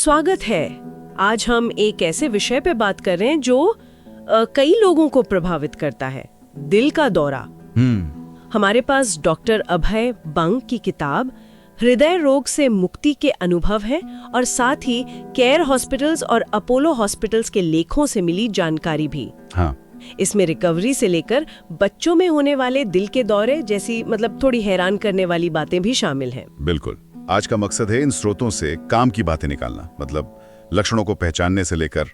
स्वागत है। आज हम एक ऐसे विषय पे बात कर रहे हैं जो कई लोगों को प्रभावित करता है, दिल का दौरा। हमारे पास डॉक्टर अभय बंग की किताब हृदय रोग से मुक्ति के अनुभव है और साथ ही केयर हॉस्पिटल्स और अपोलो हॉस्पिटल्स के लेखों से मिली जानकारी भी। हाँ। इसमें रिकवरी से लेकर बच्चों में होने वाले दिल के दौरे जैसी थोड़ी हैरान करने वाली बातें भी शामिल हैं। बिल्कुल। आज का मकसद है इन स्रोतों से काम की बातें निकालना, मतलब लक्षणों को पहचानने से लेकर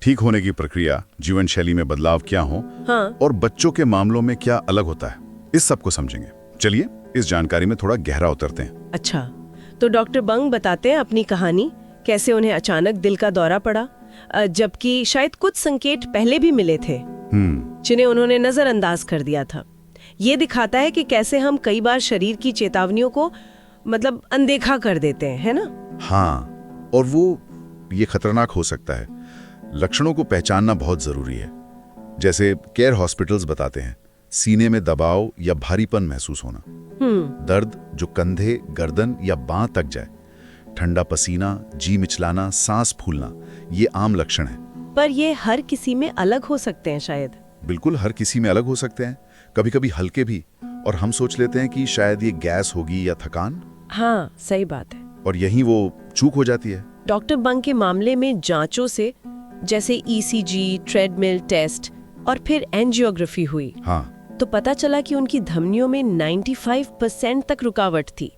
ठीक होने की प्रक्रिया, जीवन शैली में बदलाव क्या हो, हाँ। और बच्चों के मामलों में क्या अलग होता है, इस सब को समझेंगे। चलिए इस जानकारी में थोड़ा गहरा उतरते हैं। अच्छा, तो डॉक्टर बंग बताते हैं अपनी कहानी, कैसे उन्हें अचानक दिल का दौरा पड़ा, जबकि शायद कुछ संकेत पहले भी मिले थे जिन्हें उन्होंने नजरअंदाज कर दिया था। ये दिखाता है कि कैसे हम कई बार शरीर की चेतावनियों को अनदेखा कर देते हैं, है ना? हाँ, और ये खतरनाक हो सकता है। लक्षणों को पहचानना बहुत जरूरी है। जैसे केयर हॉस्पिटल्स बताते हैं, सीने में दबाव या भारीपन महसूस होना, दर्द जो कंधे, गर्दन या बांह तक जाए, ठंडा पसीना, जी मिचलाना, सांस फूलना, ये आम लक्षण है। पर ये हर किसी में अलग हो सकते हैं शायद। बिल्कुल, हर किसी में अलग हो सकते हैं, कभी कभी हल्के भी, और हम सोच लेते हैं कि शायद ये गैस होगी या थकान। हाँ, सही बात है। और यही वो चूक हो जाती है। डॉक्टर बंग के मामले में जांचों से, जैसे ईसीजी, ट्रेडमिल टेस्ट और फिर एंजियोग्राफी हुई, हाँ, तो पता चला कि उनकी धमनियों में 95% तक रुकावट थी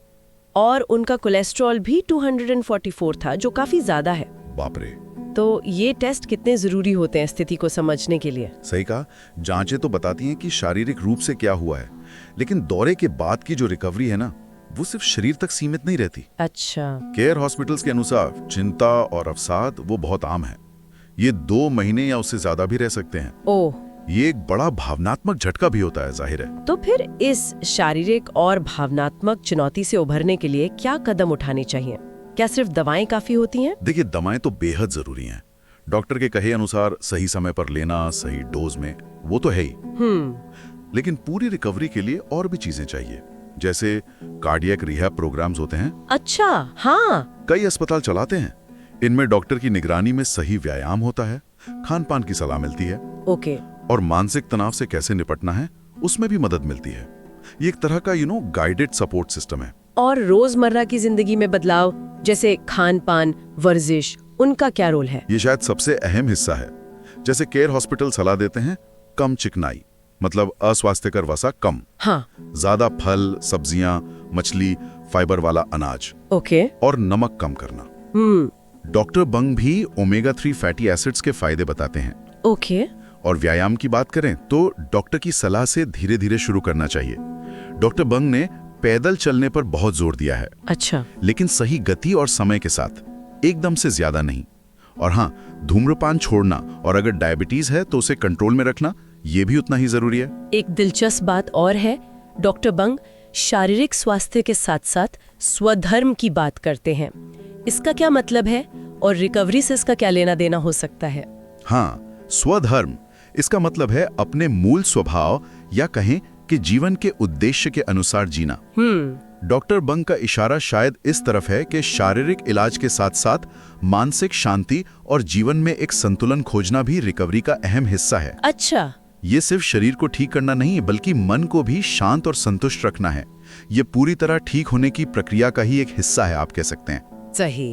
और उनका कोलेस्ट्रॉल भी 244 था, जो काफी ज्यादा है। बाप रे। तो ये टेस्ट कितने जरूरी होते हैं स्थिति को समझने के लिए? सही कहा। जांचें तो बताती हैं कि शारीरिक रूप से क्या हुआ है, लेकिन दौरे के बाद की जो रिकवरी है ना, वो सिर्फ शरीर तक सीमित नहीं रहती। अच्छा। केयर हॉस्पिटल्स के अनुसार चिंता और अवसाद वो बहुत आम है। ये 2 महीने या उससे ज्यादा भी रह सकते हैं। ओह। ये एक बड़ा भावनात्मक झटका भी होता है, जाहिर है। तो फिर इस शारीरिक और भावनात्मक चुनौती से उभरने के लिए क्या कदम उठाने चाहिए? क्या सिर्फ दवाएं काफी होती हैं? देखिए, दवाएं तो बेहद जरूरी हैं। डॉक्टर के कहे अनुसार सही समय पर लेना, सही डोज में, वो तो है ही। लेकिन पूरी रिकवरी के लिए और भी चीजें चाहिए, जैसे कार्डियक रिहैब प्रोग्राम्स होते हैं। अच्छा, हाँ। कई अस्पताल चलाते हैं। इनमें डॉक्टर की निगरानी में सही व्यायाम होता है, खान पान की सलाह मिलती है। ओके। और मानसिक तनाव से कैसे निपटना है, उसमें भी मदद मिलती है। ये एक तरह का गाइडेड सपोर्ट सिस्टम है। और रोजमर्रा की जिंदगी में बदलाव, जैसे खान पान, वर्जिश, उनका क्या रोल है? ये शायद सबसे अहम हिस्सा है। जैसे केयर हॉस्पिटल सलाह देते हैं, कम चिकनाई, मतलब अस्वास्थ्यकर वसा कम। हाँ। ज्यादा फल, सब्जियां, मछली, फाइबर वाला अनाज। ओके। और नमक कम करना। डॉक्टर बंग भी ओमेगा 3 फैटी एसिड्स के फायदे बताते हैं। ओके। और व्यायाम की बात करें तो डॉक्टर की सलाह से धीरे धीरे शुरू करना चाहिए। डॉक्टर बंग ने पैदल चलने पर बहुत जोर दिया है। अच्छा। लेकिन सही गति और समय के साथ, एकदम से ज्यादा नहीं। और हाँ, धूम्रपान छोड़ना और अगर डायबिटीज है तो उसे कंट्रोल में रखना, ये भी उतना ही जरूरी है। एक दिलचस्प बात और है, डॉक्टर बंग शारीरिक स्वास्थ्य के साथ साथ स्वधर्म की बात करते हैं। इसका क्या मतलब है और रिकवरी से इसका क्या लेना देना हो सकता है? हाँ, स्वधर्म, इसका मतलब है अपने मूल स्वभाव या कहें कि जीवन के उद्देश्य के अनुसार जीना। डॉक्टर बंग का इशारा शायद इस तरफ है कि शारीरिक इलाज के साथ साथ मानसिक शांति और जीवन में एक संतुलन खोजना भी रिकवरी का अहम हिस्सा है। अच्छा। ये सिर्फ शरीर को ठीक करना नहीं, बल्कि मन को भी शांत और संतुष्ट रखना है। ये पूरी तरह ठीक होने की प्रक्रिया का ही एक हिस्सा है, आप कह सकते हैं। सही।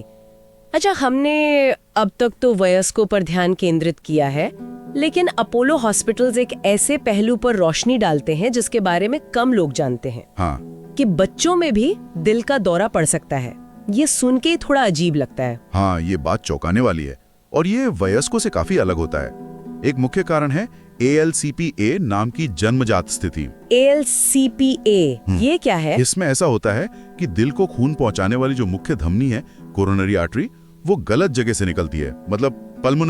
अच्छा, हमने अब तक तो वयस्कों पर ध्यान केंद्रित किया है, लेकिन अपोलो हॉस्पिटल्स एक ऐसे पहलू पर रोशनी डालते हैं जिसके बारे में कम लोग जानते हैं। हाँ। कि बच्चों में भी दिल का दौरा पड़ सकता है। ये सुन के थोड़ा अजीब लगता है। हाँ, ये बात चौंकाने वाली है और ये वयस्कों से काफी अलग होता है। एक मुख्य कारण है ALCPA नाम की जन्मजात स्थिति। ALCPA, ये क्या है? इसमें ऐसा होता है कि दिल को खून पहुंचाने वाली जो मुख्य धमनी है, कोरोनरी आर्टरी, वो गलत जगह से निकलती है, मतलब पल्मोनरी